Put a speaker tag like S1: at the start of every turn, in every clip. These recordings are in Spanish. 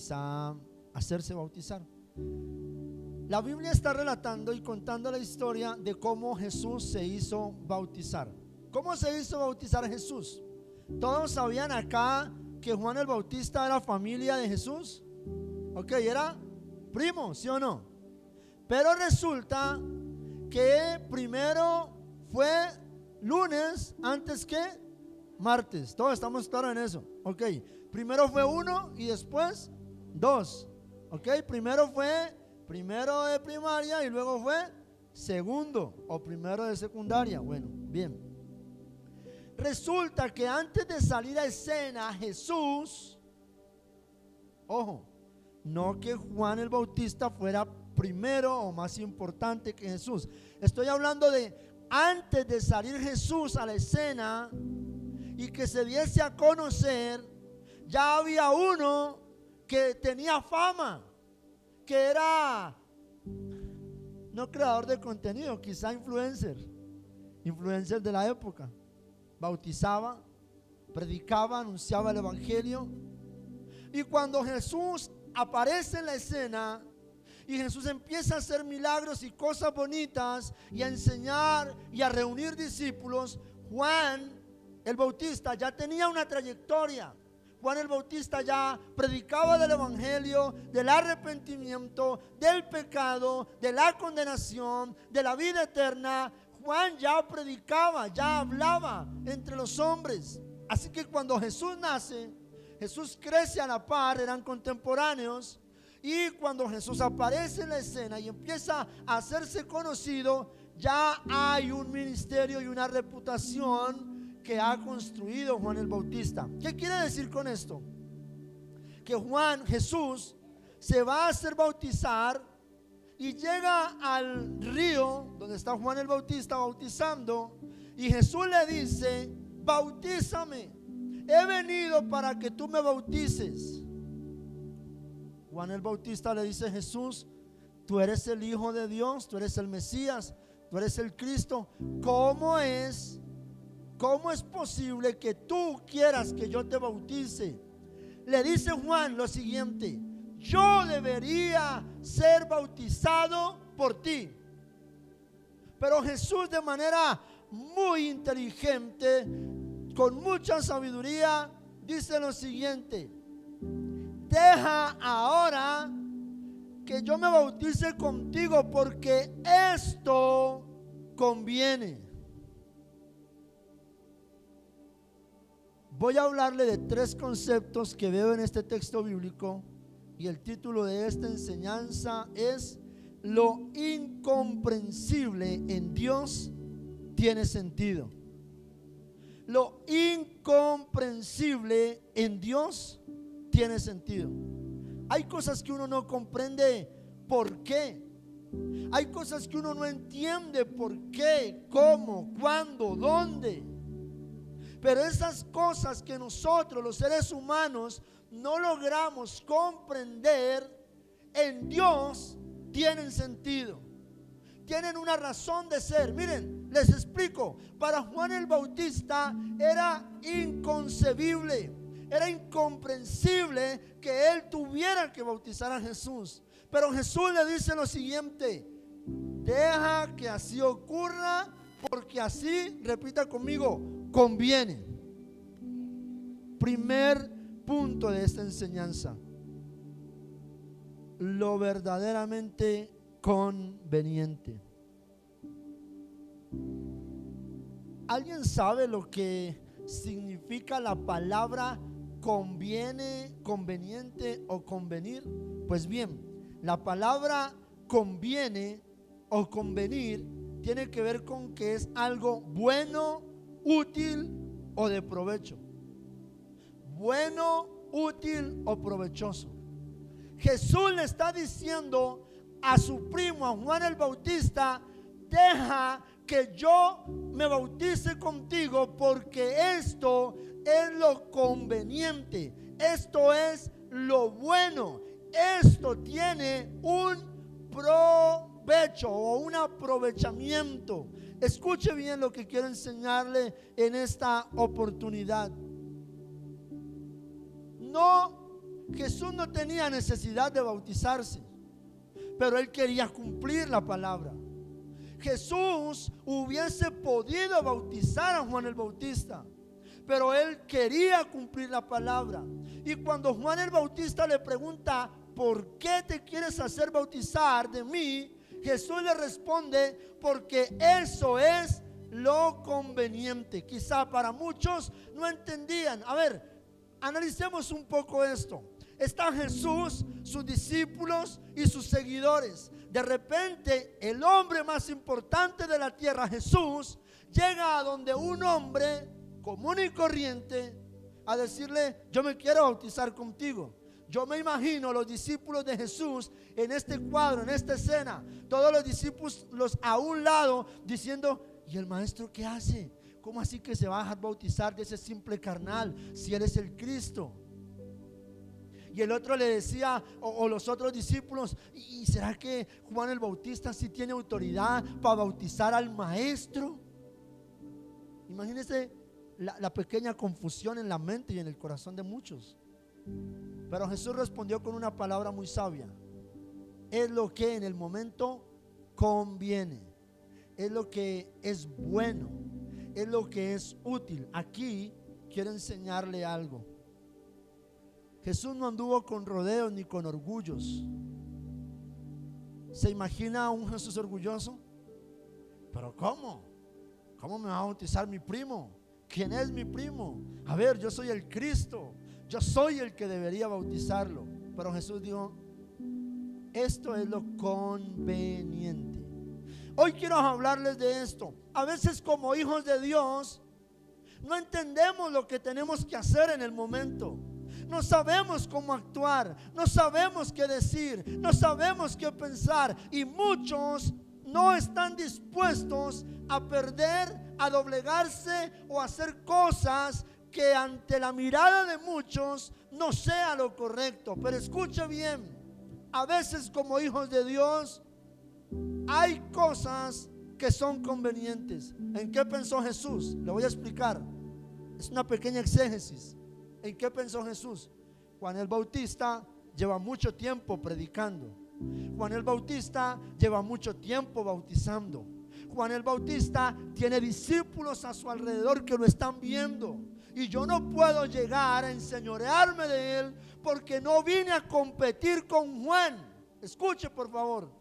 S1: pues a hacerse bautizar. La Biblia está relatando y contando la historia de cómo Jesús se hizo bautizar. ¿Cómo se hizo bautizar Jesús? Todos sabían acá que Juan el Bautista era familia de Jesús. Ok, era primo, ¿sí o no? Pero resulta que primero fue lunes antes que martes. Todos estamos claros en eso. Ok, primero fue uno y después dos. Ok, primero fue primero de primaria y luego fue segundo o primero de secundaria. Bueno, bien. Resulta que antes de salir a escena Jesús, ojo, no que Juan el Bautista fuera primero o más importante que Jesús. Estoy hablando de antes de salir Jesús a la escena y que se diese a conocer, ya había uno que tenía fama, que era no creador de contenido, quizá influencer de la época. Bautizaba, predicaba, anunciaba el evangelio. Y cuando Jesús aparece en la escena y Jesús empieza a hacer milagros y cosas bonitas y a enseñar y a reunir discípulos, Juan el Bautista ya tenía una trayectoria. Juan el Bautista ya predicaba del evangelio, del arrepentimiento, del pecado, de la condenación, de la vida eterna. Juan ya predicaba, ya hablaba entre los hombres. Así que cuando Jesús nace, Jesús crece a la par, eran contemporáneos. Y cuando Jesús aparece en la escena y empieza a hacerse conocido, ya hay un ministerio y una reputación que ha construido Juan el Bautista. ¿Qué quiere decir con esto? Que Jesús se va a hacer bautizar y llega al río donde está Juan el Bautista bautizando, y Jesús le dice: bautízame, he venido para que tú me bautices. Juan el Bautista le dice: Jesús, tú eres el Hijo de Dios, tú eres el Mesías, tú eres el Cristo. ¿Cómo es posible que tú quieras que yo te bautice? Le dice Juan lo siguiente: yo debería ser bautizado por ti. Pero Jesús, de manera muy inteligente, con mucha sabiduría, dice lo siguiente: deja ahora que yo me bautice contigo, porque esto conviene. Voy a hablarle de tres conceptos que veo en este texto bíblico, y el título de esta enseñanza es: lo incomprensible en Dios tiene sentido. Lo incomprensible en Dios tiene sentido. Hay cosas que uno no comprende por qué. Hay cosas que uno no entiende por qué, cómo, cuándo, dónde. Pero esas cosas que nosotros, los seres humanos, no logramos comprender, en Dios tienen sentido, tienen una razón de ser. Miren, les explico. Para Juan el Bautista era inconcebible, era incomprensible que él tuviera que bautizar a Jesús. Pero Jesús le dice lo siguiente: deja que así ocurra, porque así, repita conmigo, conviene. Primer punto de esta enseñanza: lo verdaderamente conveniente. ¿Alguien sabe lo que significa la palabra conviene, conveniente o convenir? Pues bien, la palabra conviene o convenir tiene que ver con que es algo bueno, útil o de provecho. Bueno, útil o provechoso. Jesús le está diciendo a su primo, a Juan el Bautista: deja que yo me bautice contigo, porque esto es lo conveniente, esto es lo bueno, esto tiene un provecho o un aprovechamiento. Escuche bien lo que quiero enseñarle en esta oportunidad. No Jesús no tenía necesidad de bautizarse, pero él quería cumplir la palabra. Jesús hubiese podido bautizar a Juan el Bautista, pero él quería cumplir la palabra. Y cuando Juan el Bautista le pregunta: ¿por qué te quieres hacer bautizar de mí?, Jesús le responde: porque eso es lo conveniente. Quizá para muchos no entendían. A ver, analicemos un poco esto. Está Jesús, sus discípulos y sus seguidores. De repente, el hombre más importante de la tierra, Jesús, llega a donde un hombre común y corriente a decirle: yo me quiero bautizar contigo. Yo me imagino los discípulos de Jesús en este cuadro, en esta escena, todos los discípulos a un lado diciendo: ¿y el maestro qué hace? ¿Cómo así que se va a dejar bautizar de ese simple carnal si él es el Cristo? Y el otro le decía, o los otros discípulos: ¿y será que Juan el Bautista sí tiene autoridad para bautizar al maestro? Imagínense la pequeña confusión en la mente y en el corazón de muchos. Pero Jesús respondió con una palabra muy sabia: es lo que en el momento conviene, es lo que es bueno, es lo que es útil. Aquí quiero enseñarle algo. Jesús no anduvo con rodeos ni con orgullos. ¿Se imagina a un Jesús orgulloso? ¿Pero cómo? ¿Cómo me va a bautizar mi primo? ¿Quién es mi primo? A ver, yo soy el Cristo, yo soy el que debería bautizarlo. Pero Jesús dijo: esto es lo conveniente. Hoy quiero hablarles de esto. A veces, como hijos de Dios, no entendemos lo que tenemos que hacer en el momento. No sabemos cómo actuar, no sabemos qué decir, no sabemos qué pensar. Y muchos no están dispuestos a perder, a doblegarse o a hacer cosas que ante la mirada de muchos no sea lo correcto. Pero escuche bien, a veces como hijos de Dios hay cosas que son convenientes. ¿En qué pensó Jesús? Le voy a explicar. Es una pequeña exégesis. ¿En qué pensó Jesús? Juan el Bautista lleva mucho tiempo predicando. Juan el Bautista lleva mucho tiempo bautizando. Juan el Bautista tiene discípulos a su alrededor que lo están viendo. Y yo no puedo llegar a enseñorearme de él, porque no vine a competir con Juan. Escuche, por favor.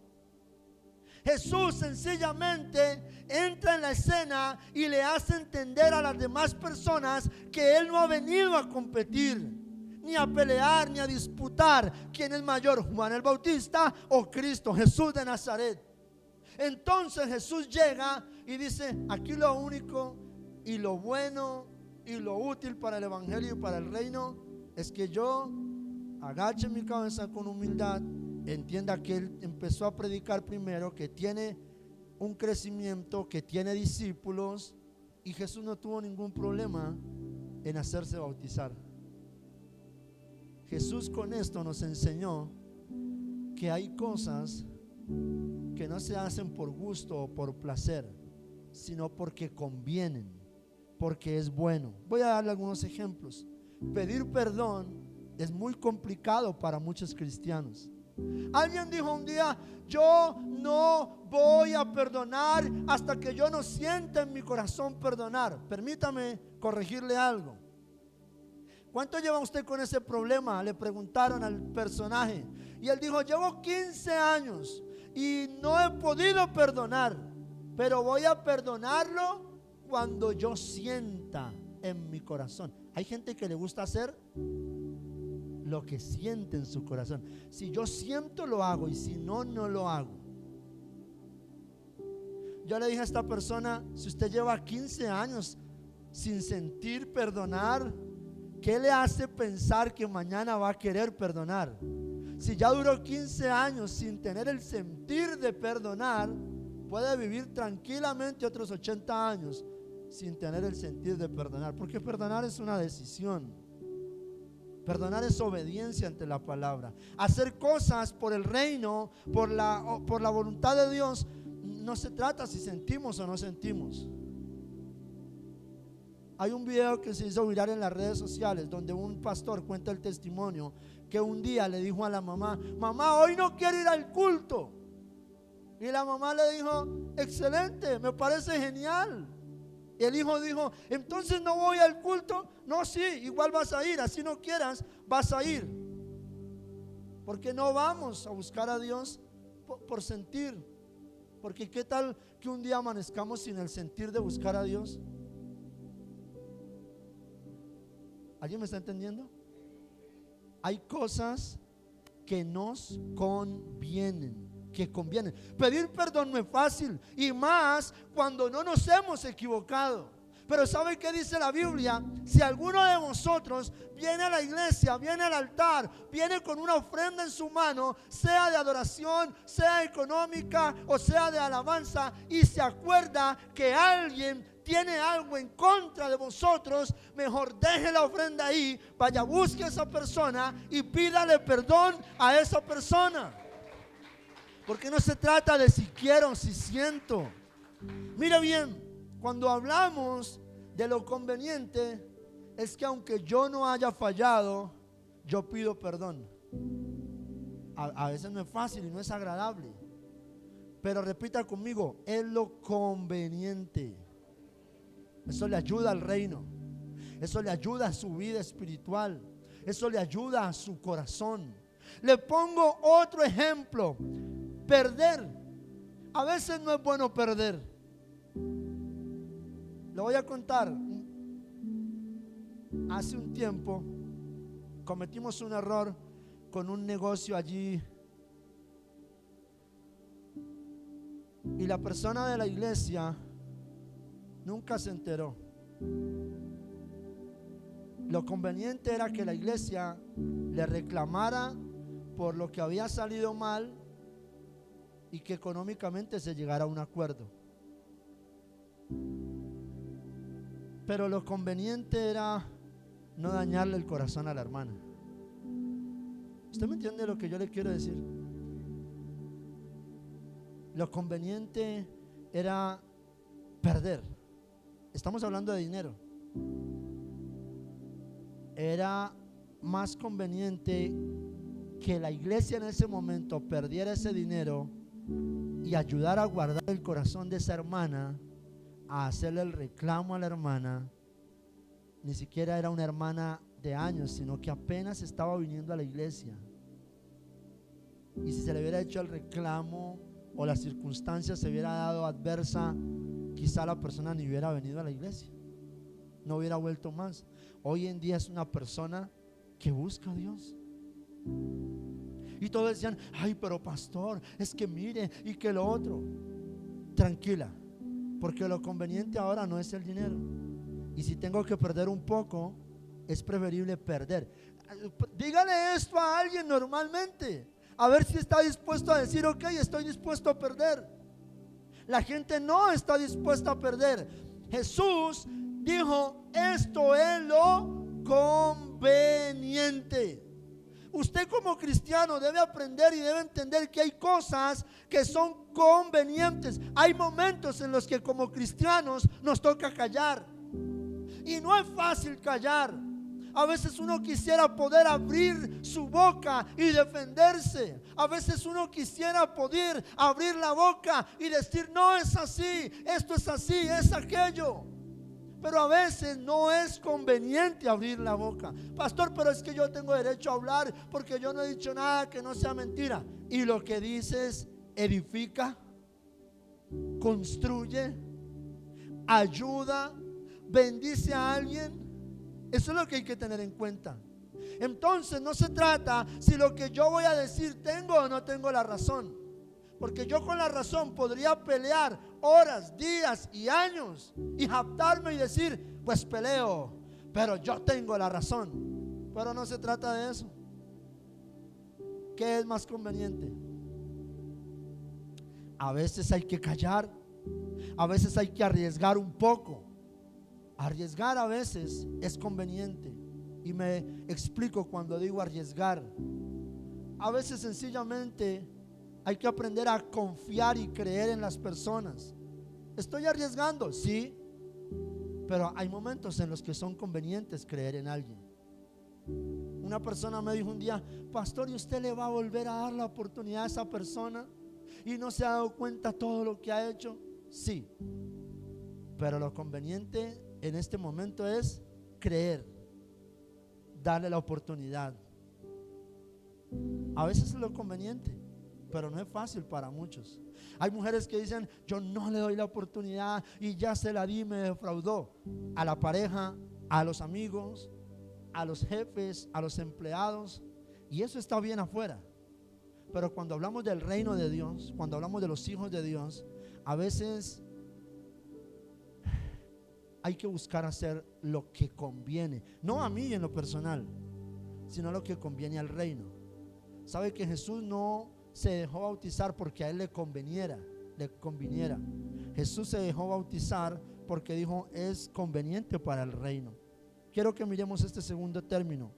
S1: Jesús sencillamente entra en la escena y le hace entender a las demás personas que él no ha venido a competir, ni a pelear, ni a disputar quién es mayor, Juan el Bautista o Cristo, Jesús de Nazaret. Entonces Jesús llega y dice: aquí lo único y lo bueno y lo útil para el evangelio y para el reino es que yo agache mi cabeza con humildad, entienda que él empezó a predicar primero, que tiene un crecimiento, que tiene discípulos, y Jesús no tuvo ningún problema en hacerse bautizar. Jesús con esto nos enseñó que hay cosas que no se hacen por gusto o por placer, sino porque convienen, porque es bueno. Voy a darle algunos ejemplos. Pedir perdón es muy complicado para muchos cristianos. Alguien dijo un día: yo no voy a perdonar hasta que yo no sienta en mi corazón perdonar. Permítame corregirle algo. ¿Cuánto lleva usted con ese problema?, le preguntaron al personaje. Y él dijo: llevo 15 años y no he podido perdonar, pero voy a perdonarlo cuando yo sienta en mi corazón. Hay gente que le gusta hacer lo que siente en su corazón. Si yo siento, lo hago, y si no, no lo hago. Yo le dije a esta persona: si usted lleva 15 años sin sentir perdonar, ¿qué le hace pensar que mañana va a querer perdonar? Si ya duró 15 años sin tener el sentir de perdonar, puede vivir tranquilamente otros 80 años sin tener el sentir de perdonar, porque perdonar es una decisión. Perdonar es obediencia ante la palabra. Hacer cosas por el reino, por la voluntad de Dios, no se trata si sentimos o no sentimos. Hay un video que se hizo viral en las redes sociales donde un pastor cuenta el testimonio que un día le dijo a la mamá: mamá, hoy no quiero ir al culto. Y la mamá le dijo: excelente, me parece genial. Y el hijo dijo: entonces no voy al culto. No, sí, igual vas a ir, así no quieras, vas a ir. Porque no vamos a buscar a Dios por sentir. Porque qué tal que un día amanezcamos sin el sentir de buscar a Dios. ¿Alguien me está entendiendo? Hay cosas que nos convienen, que convienen. Pedir perdón no es fácil, y más cuando no nos hemos equivocado. Pero ¿sabe qué dice la Biblia? Si alguno de vosotros viene a la iglesia, viene al altar, viene con una ofrenda en su mano, sea de adoración, sea económica o sea de alabanza, y se acuerda que alguien tiene algo en contra de vosotros, mejor deje la ofrenda ahí, vaya, busque a esa persona y pídale perdón a esa persona. Porque no se trata de si quiero o si siento. Mira bien, cuando hablamos de lo conveniente, es que aunque yo no haya fallado, yo pido perdón. A veces no es fácil y no es agradable, pero repita conmigo: es lo conveniente. Eso le ayuda al reino, eso le ayuda a su vida espiritual, eso le ayuda a su corazón. Le pongo otro ejemplo: perder. A veces no es bueno perder. Le voy a contar. Hace un tiempo cometimos un error con un negocio allí, y la persona de la iglesia nunca se enteró. Lo conveniente era que la iglesia le reclamara por lo que había salido mal y que económicamente se llegara a un acuerdo. Pero lo conveniente era no dañarle el corazón a la hermana. ¿Usted me entiende lo que yo le quiero decir? Lo conveniente era perder. Estamos hablando de dinero. Era más conveniente que la iglesia en ese momento perdiera ese dinero y ayudar a guardar el corazón de esa hermana, a hacerle el reclamo a la hermana. Ni siquiera era una hermana de años, sino que apenas estaba viniendo a la iglesia. Y si se le hubiera hecho el reclamo o la circunstancia se hubiera dado adversa, quizá la persona ni hubiera venido a la iglesia, no hubiera vuelto más. Hoy en día es una persona que busca a Dios. Y todos decían: ay, pero pastor, es que mire, y que lo otro. Tranquila, porque lo conveniente ahora no es el dinero. Y si tengo que perder un poco, es preferible perder. Dígale esto a alguien normalmente, a ver si está dispuesto a decir: ok, estoy dispuesto a perder. La gente no está dispuesta a perder. Jesús dijo: esto es lo conveniente. Usted como cristiano debe aprender y debe entender que hay cosas que son convenientes. Hay momentos en los que como cristianos nos toca callar, y no es fácil callar. A veces uno quisiera poder abrir su boca y defenderse. A veces uno quisiera poder abrir la boca y decir: no es así, esto es así, es aquello. Pero a veces no es conveniente abrir la boca. Pastor, pero es que yo tengo derecho a hablar porque yo no he dicho nada que no sea mentira. Y lo que dices edifica, construye, ayuda, bendice a alguien. Eso es lo que hay que tener en cuenta. Entonces no se trata si lo que yo voy a decir tengo o no tengo la razón, porque yo con la razón podría pelear horas, días y años y jactarme y decir: pues peleo, pero yo tengo la razón. Pero no se trata de eso. ¿Qué es más conveniente? A veces hay que callar, a veces hay que arriesgar un poco. Arriesgar a veces es conveniente, y me explico cuando digo arriesgar. A veces sencillamente hay que aprender a confiar y creer en las personas. Estoy arriesgando, sí, pero hay momentos en los que son convenientes creer en alguien. Una persona me dijo un día: pastor, ¿y usted le va a volver a dar la oportunidad a esa persona? ¿Y no se ha dado cuenta todo lo que ha hecho? Sí, pero lo conveniente en este momento es creer, darle la oportunidad. A veces es lo conveniente, pero no es fácil para muchos. Hay mujeres que dicen: yo no le doy la oportunidad y ya se la di, me defraudó. A la pareja, a los amigos, a los jefes, a los empleados, y eso está bien afuera. Pero cuando hablamos del reino de Dios, cuando hablamos de los hijos de Dios, a veces hay que buscar hacer lo que conviene, no a mí en lo personal, sino lo que conviene al reino. Sabe que Jesús no se dejó bautizar porque a él le conviniera. Jesús se dejó bautizar porque dijo: es conveniente para el reino. Quiero que miremos este segundo término.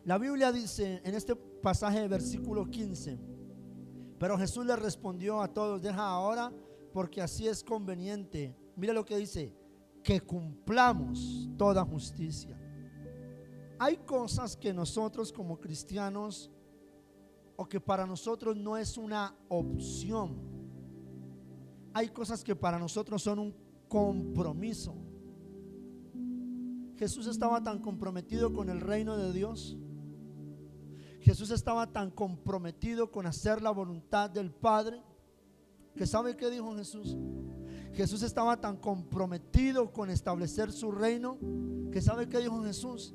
S1: La Biblia dice en este pasaje de versículo 15: pero Jesús le respondió a todos: deja ahora, porque así es conveniente. Mira lo que dice: que cumplamos toda justicia. Hay cosas que nosotros como cristianos, o que para nosotros no es una opción. Hay cosas que para nosotros son un compromiso. Jesús estaba tan comprometido con el reino de Dios. Jesús estaba tan comprometido con hacer la voluntad del Padre, que ¿sabe qué dijo Jesús? Jesús estaba tan comprometido con establecer su reino, que ¿sabe qué dijo Jesús?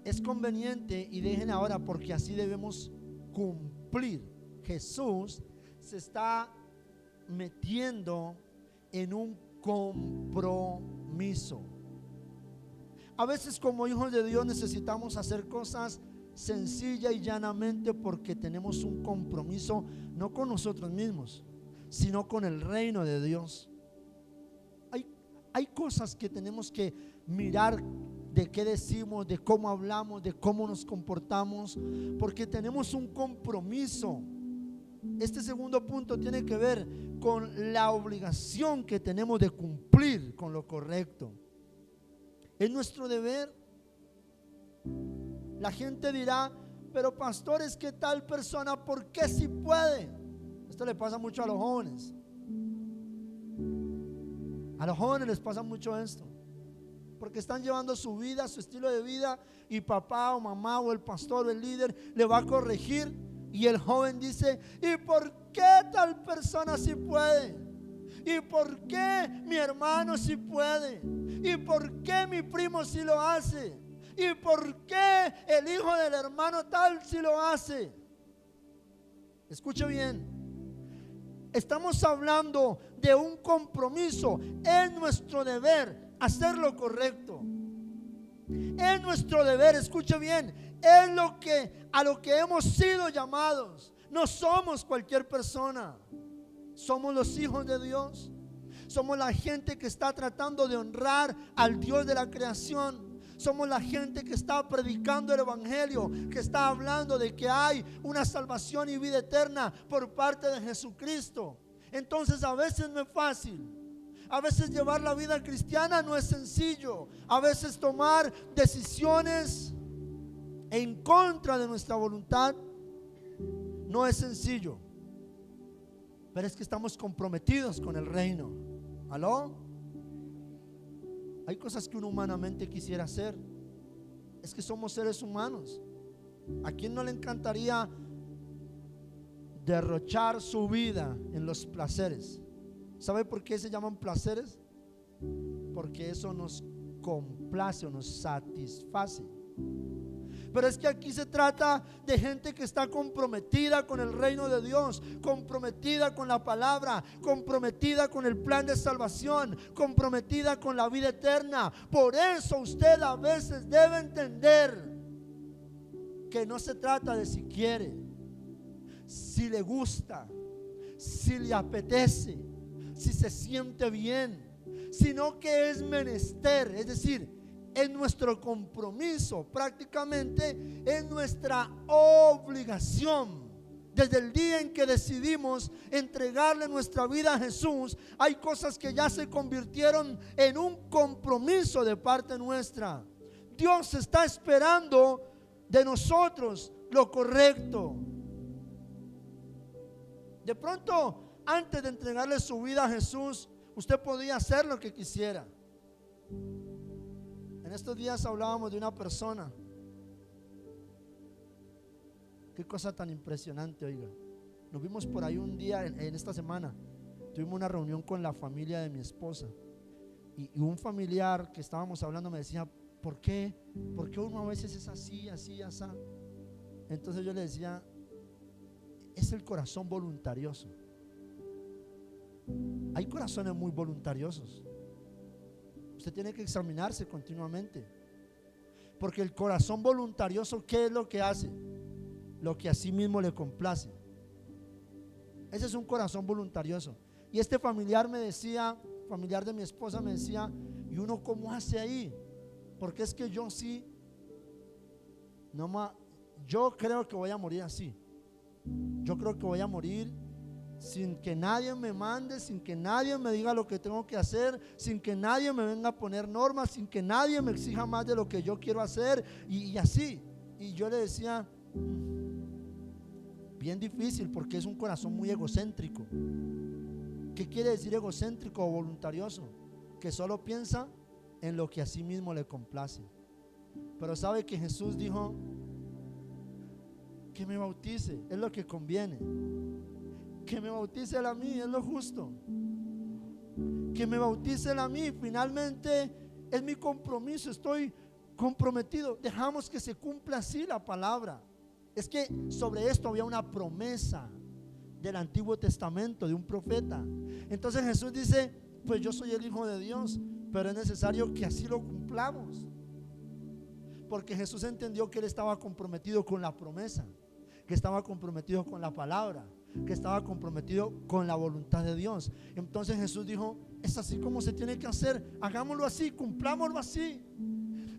S1: Es conveniente y dejen ahora, porque así debemos cumplir. Jesús se está metiendo en un compromiso. A veces como hijos de Dios necesitamos hacer cosas sencilla y llanamente porque tenemos un compromiso, no con nosotros mismos, sino con el reino de Dios. Hay cosas que tenemos que mirar, de qué decimos, de cómo hablamos, de cómo nos comportamos, porque tenemos un compromiso. Este segundo punto tiene que ver con la obligación que tenemos de cumplir con lo correcto. Es nuestro deber. La gente dirá: pero pastor, es que tal persona, ¿por qué si puede? Esto le pasa mucho a los jóvenes. A los jóvenes les pasa mucho esto, porque están llevando su vida, su estilo de vida, y papá o mamá o el pastor o el líder le va a corregir, y el joven dice: ¿y por qué tal persona sí puede? ¿Y por qué mi hermano sí puede? ¿Y por qué mi primo sí lo hace? ¿Y por qué el hijo del hermano tal sí lo hace? Escuche bien. Estamos hablando de un compromiso. Es nuestro deber hacer lo correcto. Es nuestro deber, escuche bien, es a lo que hemos sido llamados. No somos cualquier persona. Somos los hijos de Dios. Somos la gente que está tratando de honrar al Dios de la creación. Somos la gente que está predicando el evangelio, que está hablando de que hay una salvación y vida eterna por parte de Jesucristo. Entonces a veces no es fácil. A veces llevar la vida cristiana no es sencillo. A veces tomar decisiones en contra de nuestra voluntad no es sencillo. Pero es que estamos comprometidos con el reino. ¿Aló? Hay cosas que uno humanamente quisiera hacer. Es que somos seres humanos. ¿A quién no le encantaría derrochar su vida en los placeres? ¿Sabe por qué se llaman placeres? Porque eso nos complace o nos satisface. Pero es que aquí se trata de gente que está comprometida con el reino de Dios, comprometida con la palabra, comprometida con el plan de salvación, comprometida con la vida eterna. Por eso usted a veces debe entender que no se trata de si quiere, si le gusta, si le apetece, si se siente bien, sino que es menester, es decir, es nuestro compromiso, prácticamente es nuestra obligación Desde el día en que decidimos entregarle nuestra vida a Jesús, hay cosas que ya se convirtieron en un compromiso de parte nuestra. Dios está esperando de nosotros lo correcto. De pronto, antes de entregarle su vida a Jesús, usted podía hacer lo que quisiera. En estos días hablábamos de una persona. Qué cosa tan impresionante, oiga. Nos vimos por ahí un día en esta semana. Tuvimos una reunión con la familia de mi esposa. Y un familiar que estábamos hablando me decía, ¿por qué? ¿Por qué uno a veces es así, así, así? Entonces yo le decía, es el corazón voluntarioso. Hay corazones muy voluntariosos. Usted tiene que examinarse continuamente. Porque el corazón voluntarioso, ¿qué es lo que hace? Lo que a sí mismo le complace. Ese es un corazón voluntarioso. Y este familiar me decía, familiar de mi esposa me decía, ¿y uno cómo hace ahí? Porque es que yo sí, yo creo que voy a morir así. Yo creo que voy a morir sin que nadie me mande, sin que nadie me diga lo que tengo que hacer, sin que nadie me venga a poner normas, sin que nadie me exija más de lo que yo quiero hacer, y así. Y yo le decía, bien difícil, porque es un corazón muy egocéntrico. ¿Qué quiere decir egocéntrico o voluntarioso? Que solo piensa en lo que a sí mismo le complace. Pero sabe que Jesús dijo que me bautice, es lo que conviene. Que me bautice a mí, es lo justo. Que me bautice a mí, finalmente es mi compromiso, estoy comprometido. Dejamos que se cumpla así la palabra. Es que sobre esto había una promesa del Antiguo Testamento, de un profeta. Entonces Jesús dice, pues yo soy el Hijo de Dios, pero es necesario que así lo cumplamos. Porque Jesús entendió que Él estaba comprometido con la promesa, que estaba comprometido con la palabra, que estaba comprometido con la voluntad de Dios. Entonces Jesús dijo, es así como se tiene que hacer, hagámoslo así, cumplámoslo así.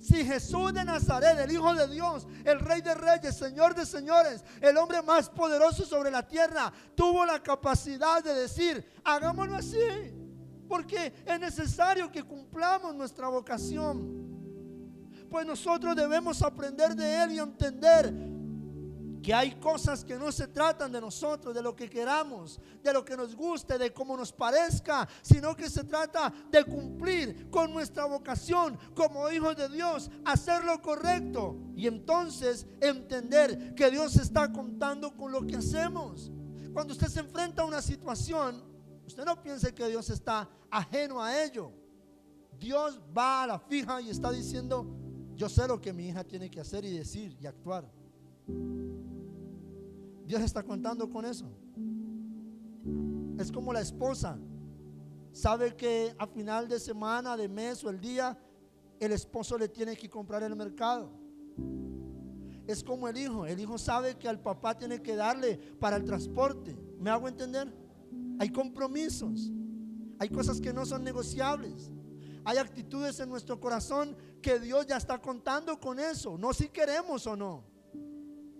S1: Si Jesús de Nazaret, el Hijo de Dios, el Rey de Reyes, Señor de Señores, el hombre más poderoso sobre la tierra, tuvo la capacidad de decir, hagámoslo así, porque es necesario que cumplamos nuestra vocación. Pues nosotros debemos aprender de Él y entender que hay cosas que no se tratan de nosotros, de lo que queramos, de lo que nos guste, de cómo nos parezca, sino que se trata de cumplir con nuestra vocación como hijos de Dios, hacer lo correcto y entonces entender que Dios está contando con lo que hacemos. Cuando usted se enfrenta a una situación, usted no piense que Dios está ajeno a ello. Dios va a la fija y está diciendo, yo sé lo que mi hija tiene que hacer y decir y actuar. Dios está contando con eso. Es como la esposa sabe que a final de semana, de mes o el día, el esposo le tiene que comprar el mercado. Es como el hijo sabe que al papá tiene que darle para el transporte. ¿Me hago entender? Hay compromisos, hay cosas que no son negociables. Hay actitudes en nuestro corazón que Dios ya está contando con eso, no si queremos o no.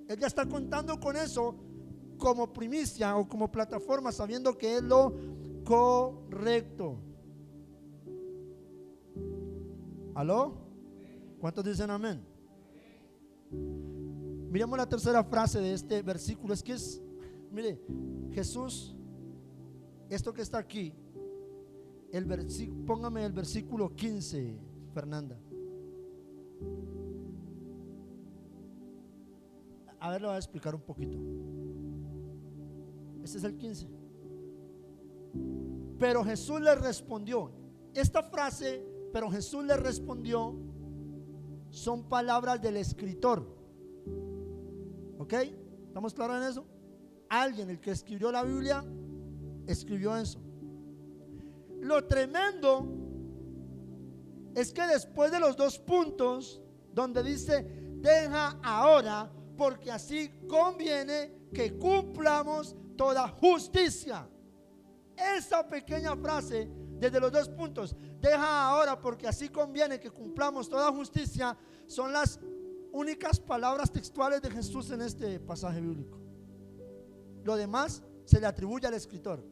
S1: Él ya está contando con eso como primicia o como plataforma, sabiendo que es lo correcto. ¿Aló? ¿Cuántos dicen amén? Miremos la tercera frase de este versículo. Es que mire, Jesús, esto que está aquí, póngame el versículo 15, Fernanda. A ver, lo voy a explicar un poquito. Este es el 15. Pero Jesús le respondió. Esta frase, pero Jesús le respondió, son palabras del escritor. ¿Ok? ¿Estamos claros en eso? Alguien, el que escribió la Biblia, escribió eso. Lo tremendo es que después de los dos puntos donde dice deja ahora, porque así conviene que cumplamos toda justicia. Esa pequeña frase desde los dos puntos, deja ahora porque así conviene que cumplamos toda justicia, son las únicas palabras textuales de Jesús en este pasaje bíblico. Lo demás se le atribuye al escritor.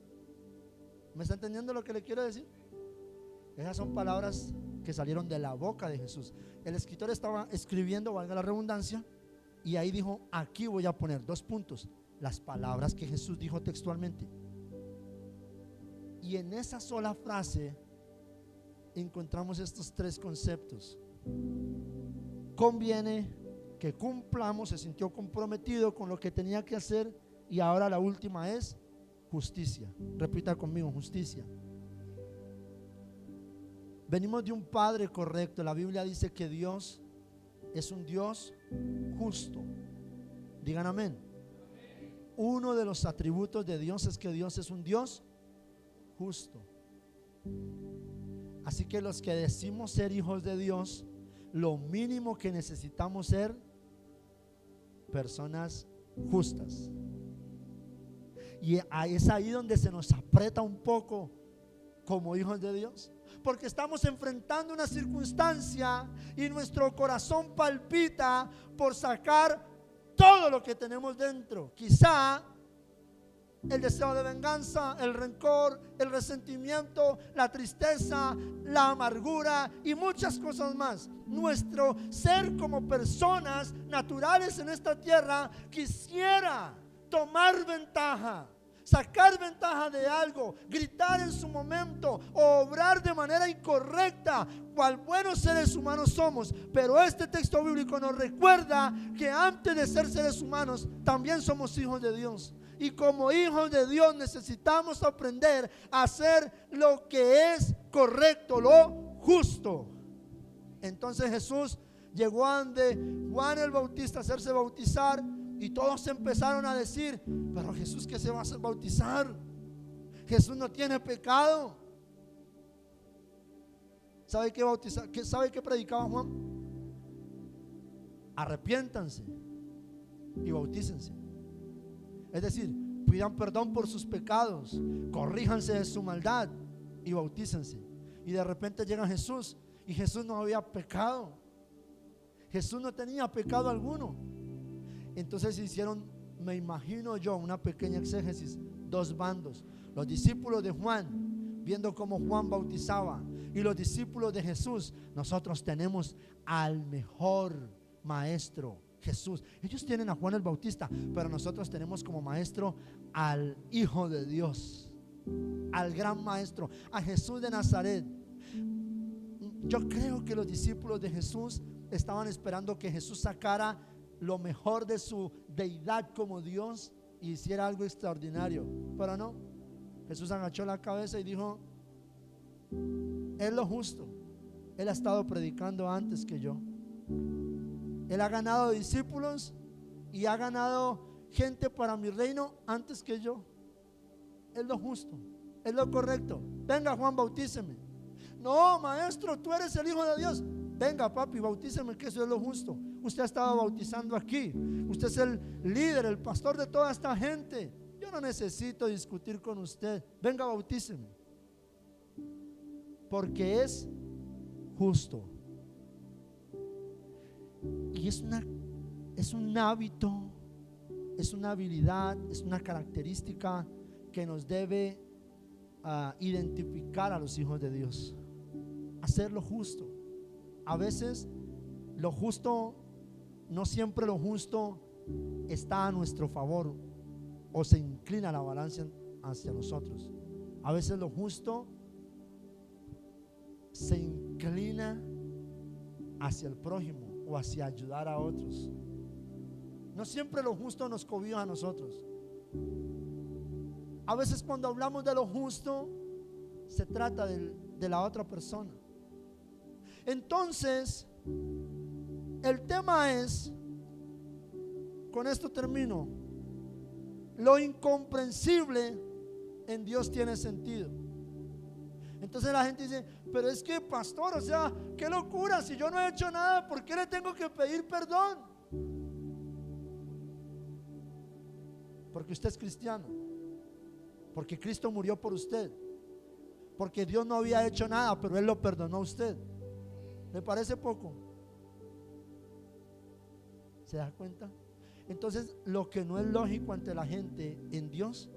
S1: ¿Me está entendiendo lo que le quiero decir? Esas son palabras que salieron de la boca de Jesús. El escritor estaba escribiendo, valga la redundancia, y ahí dijo: aquí voy a poner 2 puntos, las palabras que Jesús dijo textualmente. Y en esa sola frase encontramos estos 3 conceptos. Conviene que cumplamos, se sintió comprometido con lo que tenía que hacer. Y ahora la última es justicia. Repita conmigo: justicia. Venimos de un Padre correcto. La Biblia dice que Dios es un Dios justo. Digan amén. Uno de los atributos de Dios es que Dios es un Dios justo. Así que los que decimos ser hijos de Dios, lo mínimo que necesitamos ser personas justas. Y es ahí donde se nos aprieta un poco como hijos de Dios, porque estamos enfrentando una circunstancia y nuestro corazón palpita por sacar todo lo que tenemos dentro. Quizá el deseo de venganza, el rencor, el resentimiento, la tristeza, la amargura y muchas cosas más. Nuestro ser como personas naturales en esta tierra quisiera tomar ventaja, sacar ventaja de algo, gritar en su momento o obrar de manera incorrecta, cual buenos seres humanos somos. Pero este texto bíblico nos recuerda que antes de ser seres humanos también somos hijos de Dios. Y como hijos de Dios necesitamos aprender a hacer lo que es correcto, lo justo. Entonces Jesús llegó ante Juan el Bautista a hacerse bautizar, y todos empezaron a decir: pero Jesús, ¿qué se va a hacer bautizar? Jesús no tiene pecado. ¿Sabe qué bautizar? ¿Sabe qué predicaba Juan? Arrepiéntanse y bautícense. Es decir, pidan perdón por sus pecados, corríjanse de su maldad y bautícense. Y de repente llega Jesús, y Jesús no había pecado. Jesús no tenía pecado alguno. Entonces hicieron, me imagino yo, una pequeña exégesis, 2 bandos: los discípulos de Juan, viendo cómo Juan bautizaba, y los discípulos de Jesús. Nosotros tenemos al mejor maestro, Jesús. Ellos tienen a Juan el Bautista, pero nosotros tenemos como maestro al Hijo de Dios, al gran maestro, a Jesús de Nazaret. Yo creo que los discípulos de Jesús estaban esperando que Jesús sacara lo mejor de su deidad como Dios y hiciera algo extraordinario, pero no. Jesús agachó la cabeza y dijo: es lo justo. Él ha estado predicando antes que yo. Él ha ganado discípulos y ha ganado gente para mi reino antes que yo. Es lo justo, es lo correcto. Venga, Juan, bautíceme. No, maestro, tú eres el Hijo de Dios. Venga, papi, bautíceme, que eso es lo justo. Usted ha estado bautizando aquí. Usted es el líder, el pastor de toda esta gente. Yo no necesito discutir con usted. Venga, bautíceme, porque es justo. Y es un hábito, es una habilidad, es una característica que nos debe identificar a los hijos de Dios. Hacer lo justo. A veces lo justo, no siempre lo justo está a nuestro favor o se inclina la balanza hacia nosotros. A veces lo justo se inclina hacia el prójimo o hacia ayudar a otros. No siempre lo justo nos cobija a nosotros. A veces cuando hablamos de lo justo se trata de la otra persona. Entonces el tema es, con esto termino, lo incomprensible en Dios tiene sentido. Entonces la gente dice: pero es que, pastor, o sea, qué locura, si yo no he hecho nada, ¿por qué le tengo que pedir perdón? Porque usted es cristiano, porque Cristo murió por usted, porque Dios no había hecho nada, pero Él lo perdonó a usted. ¿Le parece poco? ¿Se da cuenta? Entonces, lo que no es lógico ante la gente, en Dios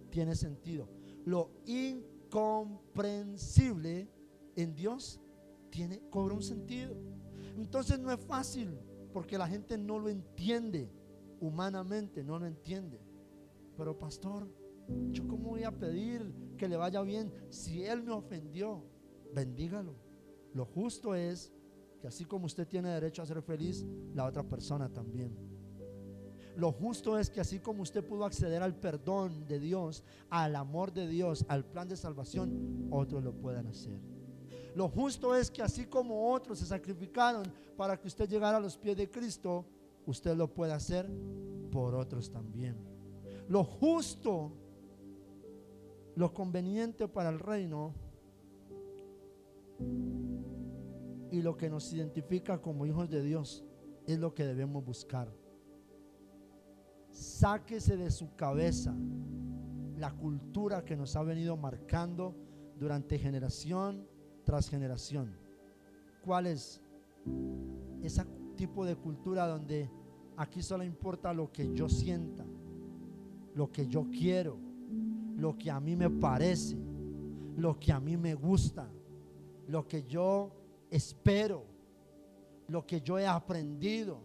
S1: tiene sentido. Lo incomprensible en Dios cobra un sentido. Entonces no es fácil, porque la gente no lo entiende, humanamente no lo entiende. Pero pastor, ¿yo cómo voy a pedir que le vaya bien si él me ofendió? Bendígalo. Lo justo es que así como usted tiene derecho a ser feliz, la otra persona también. Lo justo es que así como usted pudo acceder al perdón de Dios, al amor de Dios, al plan de salvación, otros lo puedan hacer. Lo justo es que así como otros se sacrificaron para que usted llegara a los pies de Cristo, usted lo puede hacer por otros también. Lo justo, lo conveniente para el reino y lo que nos identifica como hijos de Dios es lo que debemos buscar. Sáquese de su cabeza la cultura que nos ha venido marcando durante generación tras generación. ¿Cuál es? Ese tipo de cultura donde aquí solo importa lo que yo sienta, lo que yo quiero, lo que a mí me parece, lo que a mí me gusta, lo que yo espero, lo que yo he aprendido.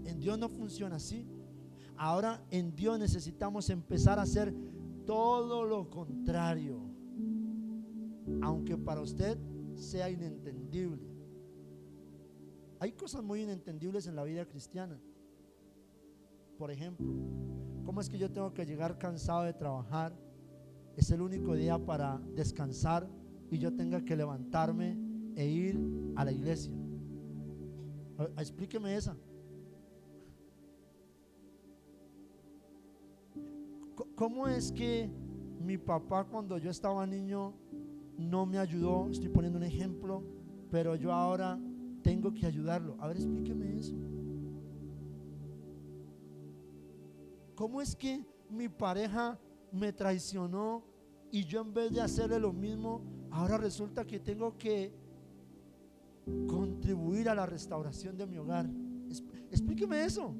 S1: En Dios no funciona así. Ahora en Dios necesitamos empezar a hacer todo lo contrario, aunque para usted sea inentendible. Hay cosas muy inentendibles en la vida cristiana. Por ejemplo, ¿cómo es que yo tengo que llegar cansado de trabajar? Es el único día para descansar y yo tenga que levantarme e ir a la iglesia. Explíqueme esa. ¿Cómo es que mi papá cuando yo estaba niño no me ayudó? Estoy poniendo un ejemplo, pero yo ahora tengo que ayudarlo. A ver, explíqueme eso. ¿Cómo es que mi pareja me traicionó y yo en vez de hacerle lo mismo, ahora resulta que tengo que contribuir a la restauración de mi hogar? Explíqueme eso.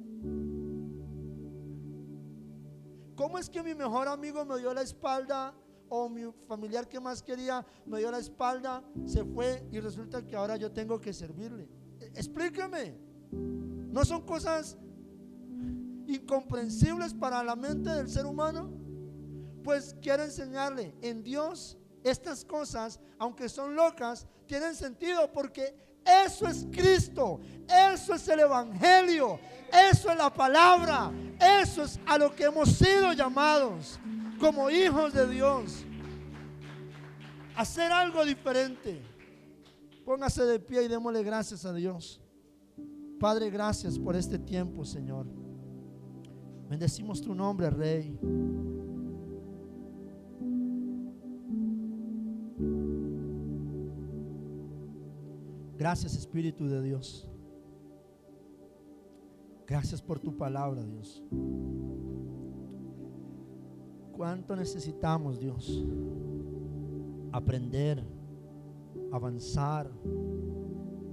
S1: ¿Cómo es que mi mejor amigo me dio la espalda, o mi familiar que más quería me dio la espalda, se fue y resulta que ahora yo tengo que servirle? Explíqueme. ¿No son cosas incomprensibles para la mente del ser humano? Pues quiero enseñarle, en Dios estas cosas, aunque son locas, tienen sentido, porque eso es Cristo, eso es el Evangelio, eso es la palabra, eso es a lo que hemos sido llamados como hijos de Dios. Hacer algo diferente. Póngase de pie y démosle gracias a Dios. Padre, gracias por este tiempo, Señor. Bendecimos tu nombre, Rey. Gracias, Espíritu de Dios. Gracias por tu palabra, Dios. ¿Cuánto necesitamos, Dios, aprender, avanzar,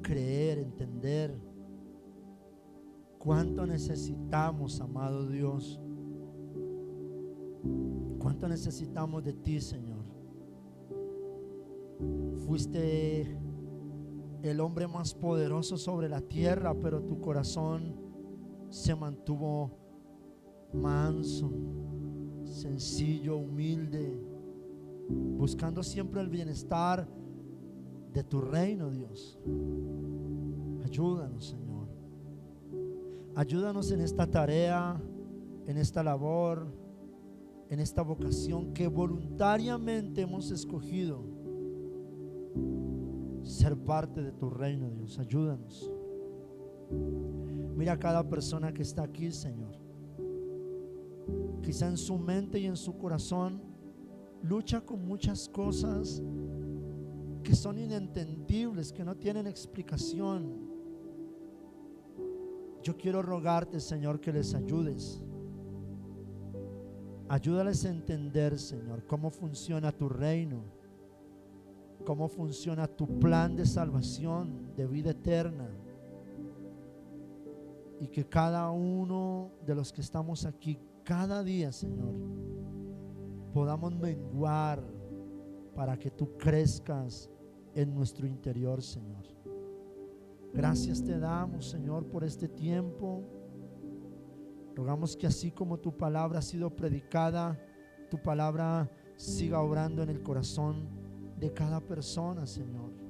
S1: creer, entender? ¿Cuánto necesitamos, amado Dios? ¿Cuánto necesitamos de ti, Señor? Fuiste el hombre más poderoso sobre la tierra, pero tu corazón se mantuvo manso, sencillo, humilde, buscando siempre el bienestar de tu reino, Dios. Ayúdanos, Señor. Ayúdanos en esta tarea, en esta labor, en esta vocación que voluntariamente hemos escogido, ser parte de tu reino, Dios. Ayúdanos. Mira a cada persona que está aquí, Señor. Quizá en su mente y en su corazón lucha con muchas cosas que son inentendibles, que no tienen explicación. Yo quiero rogarte, Señor, que les ayudes. Ayúdales a entender, Señor, cómo funciona tu reino, cómo funciona tu plan de salvación, de vida eterna. y que cada uno de los que estamos aquí cada día, Señor, podamos menguar para que tú crezcas en nuestro interior, Señor. Gracias te damos, Señor, por este tiempo. Rogamos que así como tu palabra ha sido predicada, tu palabra siga obrando en el corazón de cada persona, Señor.